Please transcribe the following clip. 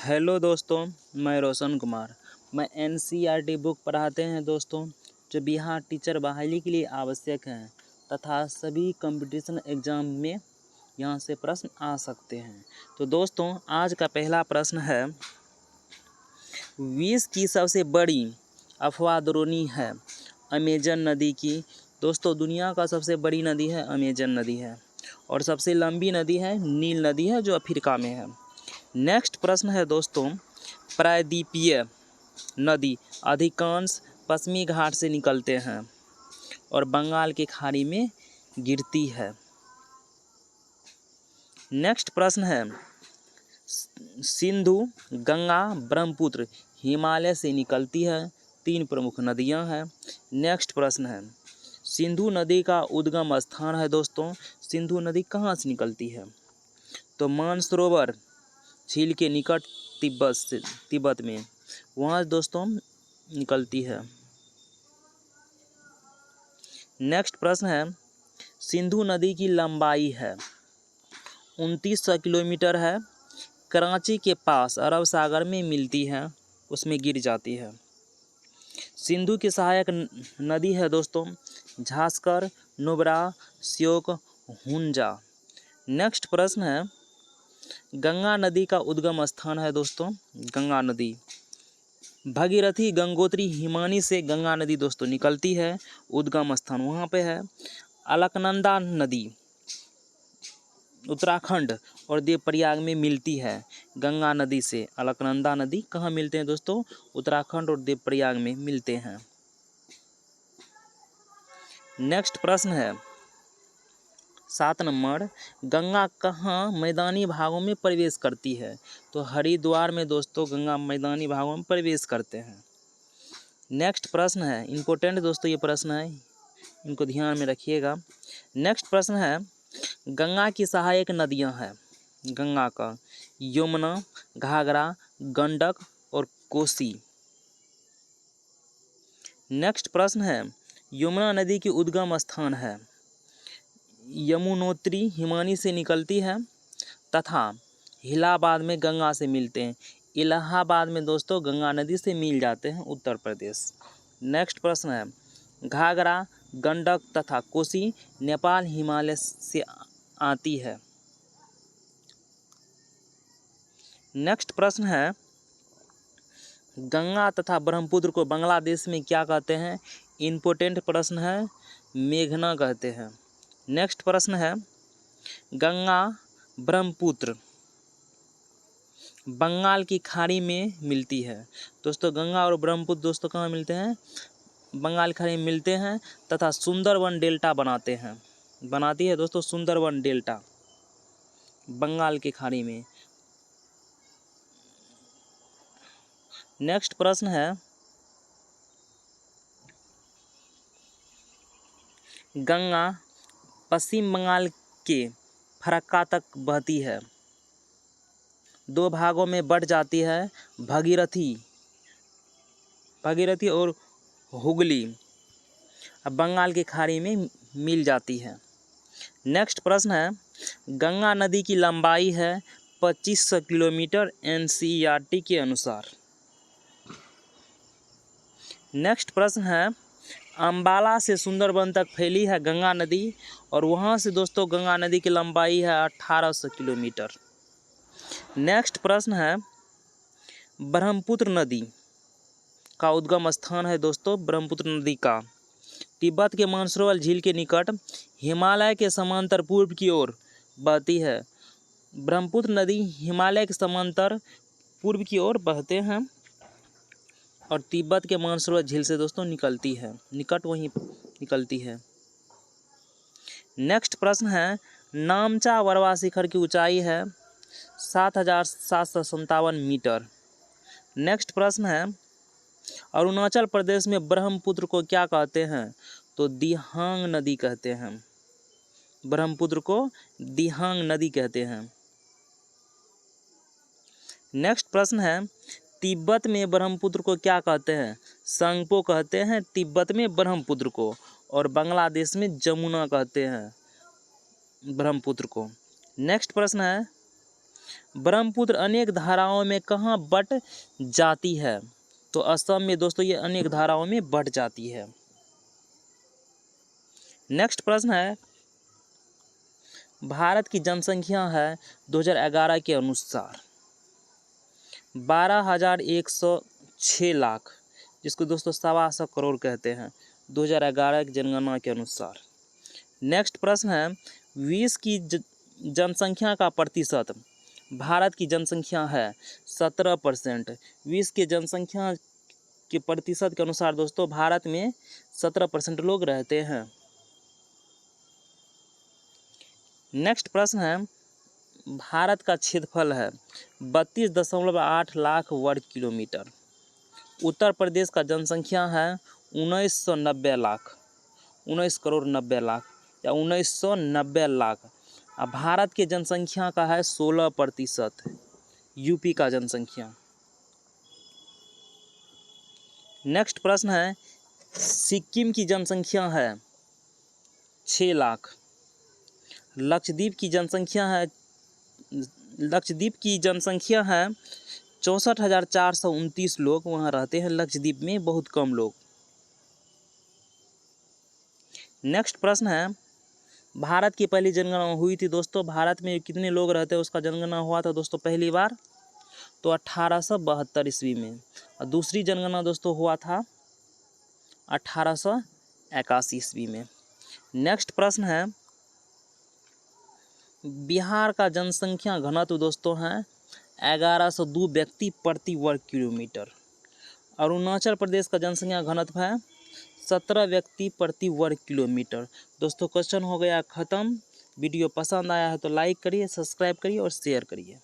Hello दोस्तों, मैं रोशन कुमार। मैं एनसीईआरटी बुक पढ़ाते हैं दोस्तों, जो बिहार टीचर बहाली के लिए आवश्यक हैं तथा सभी कंपटीशन एग्ज़ाम में यहाँ से प्रश्न आ सकते हैं। तो दोस्तों, आज का पहला प्रश्न है, विश्व की सबसे बड़ी अफवाह द्रोणी है अमेजन नदी की। दोस्तों, दुनिया का सबसे बड़ी नदी है अमेजन नदी है और सबसे लंबी नदी है नील नदी है, जो अफ्रीका में है। नेक्स्ट प्रश्न है दोस्तों, प्रायद्वीपीय नदी अधिकांश पश्चिमी घाट से निकलते हैं और बंगाल की खाड़ी में गिरती है। नेक्स्ट प्रश्न है, सिंधु, गंगा, ब्रह्मपुत्र हिमालय से निकलती है। 3 प्रमुख नदियां हैं। नेक्स्ट प्रश्न है, सिंधु नदी का उद्गम स्थान है दोस्तों। सिंधु नदी कहाँ से निकलती है? तो मानसरोवर झील के निकट तिब्बत में वहाँ दोस्तों निकलती है। नेक्स्ट प्रश्न है, सिंधु नदी की लंबाई है 2900 किलोमीटर है। कराची के पास अरब सागर में मिलती है, उसमें गिर जाती है। सिंधु की सहायक नदी है दोस्तों झांसकर, नुब्रा, श्योक, हुंजा। नेक्स्ट प्रश्न है, गंगा नदी का उद्गम स्थान है दोस्तों गंगा नदी भगीरथी, गंगोत्री, हिमानी से गंगा नदी दोस्तों निकलती है। उद्गम स्थान वहाँ पे है। अलकनंदा नदी उत्तराखंड और देवप्रयाग में मिलती है। गंगा नदी से अलकनंदा नदी कहाँ मिलते हैं दोस्तों? उत्तराखंड और देवप्रयाग में मिलते हैं। नेक्स्ट प्रश्न है 7 नंबर, गंगा कहाँ मैदानी भागों में प्रवेश करती है? तो हरिद्वार में दोस्तों गंगा मैदानी भागों में प्रवेश करते हैं। नेक्स्ट प्रश्न है इम्पोर्टेंट दोस्तों, ये प्रश्न है, इनको ध्यान में रखिएगा। नेक्स्ट प्रश्न है, गंगा की सहायक नदियां हैं गंगा का यमुना, घाघरा, गंडक और कोसी। नेक्स्ट प्रश्न है, यमुना नदी की उद्गम स्थान है यमुनोत्री, हिमानी से निकलती है तथा इलाहाबाद में गंगा से मिलते हैं। इलाहाबाद में दोस्तों गंगा नदी से मिल जाते हैं, उत्तर प्रदेश। नेक्स्ट प्रश्न है, घाघरा, गंडक तथा कोसी नेपाल हिमालय से आती है। नेक्स्ट प्रश्न है, गंगा तथा ब्रह्मपुत्र को बांग्लादेश में क्या कहते हैं? इम्पोर्टेंट प्रश्न है, मेघना कहते हैं। नेक्स्ट प्रश्न है, गंगा ब्रह्मपुत्र बंगाल की खाड़ी में मिलती है। दोस्तों गंगा और ब्रह्मपुत्र दोस्तों कहाँ मिलते हैं? बंगाल की खाड़ी में मिलते हैं तथा सुंदरवन डेल्टा बनाती है दोस्तों सुंदरवन डेल्टा बंगाल की खाड़ी में। नेक्स्ट प्रश्न है, गंगा पश्चिम बंगाल के फरक्का तक बहती है, 2 भागों में बट जाती है, भगीरथी और हुगली बंगाल की खाड़ी में मिल जाती है। नेक्स्ट प्रश्न है, गंगा नदी की लंबाई है 2500 किलोमीटर एनसीईआरटी के अनुसार। नेक्स्ट प्रश्न है, अंबाला से सुंदरबन तक फैली है गंगा नदी और वहाँ से दोस्तों गंगा नदी की लंबाई है 1800 किलोमीटर। नेक्स्ट प्रश्न है, ब्रह्मपुत्र नदी का उद्गम स्थान है दोस्तों ब्रह्मपुत्र नदी का तिब्बत के मानसरोवर झील के निकट हिमालय के समांतर पूर्व की ओर बहती है। ब्रह्मपुत्र नदी हिमालय के समांतर पूर्व की ओर बहते हैं और तिब्बत के मानसरोवर झील से दोस्तों निकलती है, निकट वहीं निकलती है। नेक्स्ट प्रश्न है, नामचा वरवा शिखर की ऊंचाई है 7757 मीटर। नेक्स्ट प्रश्न है, अरुणाचल प्रदेश में ब्रह्मपुत्र को क्या कहते हैं? तो दिहांग नदी कहते हैं। ब्रह्मपुत्र को दिहांग नदी कहते हैं। नेक्स्ट प्रश्न है, तिब्बत में ब्रह्मपुत्र को क्या कहते हैं? संगपो कहते हैं तिब्बत में ब्रह्मपुत्र को, और बांग्लादेश में जमुना कहते हैं ब्रह्मपुत्र को। नेक्स्ट प्रश्न है, ब्रह्मपुत्र अनेक धाराओं में कहाँ बट जाती है? तो असम में दोस्तों ये अनेक धाराओं में बट जाती है। नेक्स्ट प्रश्न है, भारत की जनसंख्या है 2011 के अनुसार 12,106 लाख, जिसको दोस्तों 125 करोड़ कहते हैं 2011 की जनगणना के अनुसार। नेक्स्ट प्रश्न है, विश्व की जनसंख्या का प्रतिशत, भारत की जनसंख्या है 17%। विश्व की जनसंख्या के प्रतिशत के अनुसार दोस्तों भारत में 17% लोग रहते हैं। नेक्स्ट प्रश्न है, भारत का क्षेत्रफल है 32.8 लाख वर्ग किलोमीटर। उत्तर प्रदेश का जनसंख्या है 1990 लाख, 19 करोड़ 90 लाख या 1990 लाख। अब भारत के जनसंख्या का है 16%, यूपी का जनसंख्या। नेक्स्ट प्रश्न है, सिक्किम की जनसंख्या है 6 लाख। लक्षद्वीप की जनसंख्या है 64,429 लोग वहाँ रहते हैं। लक्षद्वीप में बहुत कम लोग। नेक्स्ट प्रश्न है, भारत की पहली जनगणना हुई थी दोस्तों, भारत में कितने लोग रहते हैं उसका जनगणना हुआ था दोस्तों पहली बार, तो 1872 ईस्वी में। और दूसरी जनगणना दोस्तों हुआ था 1881 ईस्वी में। नेक्स्ट प्रश्न है, बिहार का जनसंख्या घनत्व दोस्तों है 1102 व्यक्ति प्रति वर्ग किलोमीटर। अरुणाचल प्रदेश का जनसंख्या घनत्व है 17 व्यक्ति प्रति वर्ग किलोमीटर। दोस्तों क्वेश्चन हो गया ख़त्म। वीडियो पसंद आया है तो लाइक करिए, सब्सक्राइब करिए और शेयर करिए।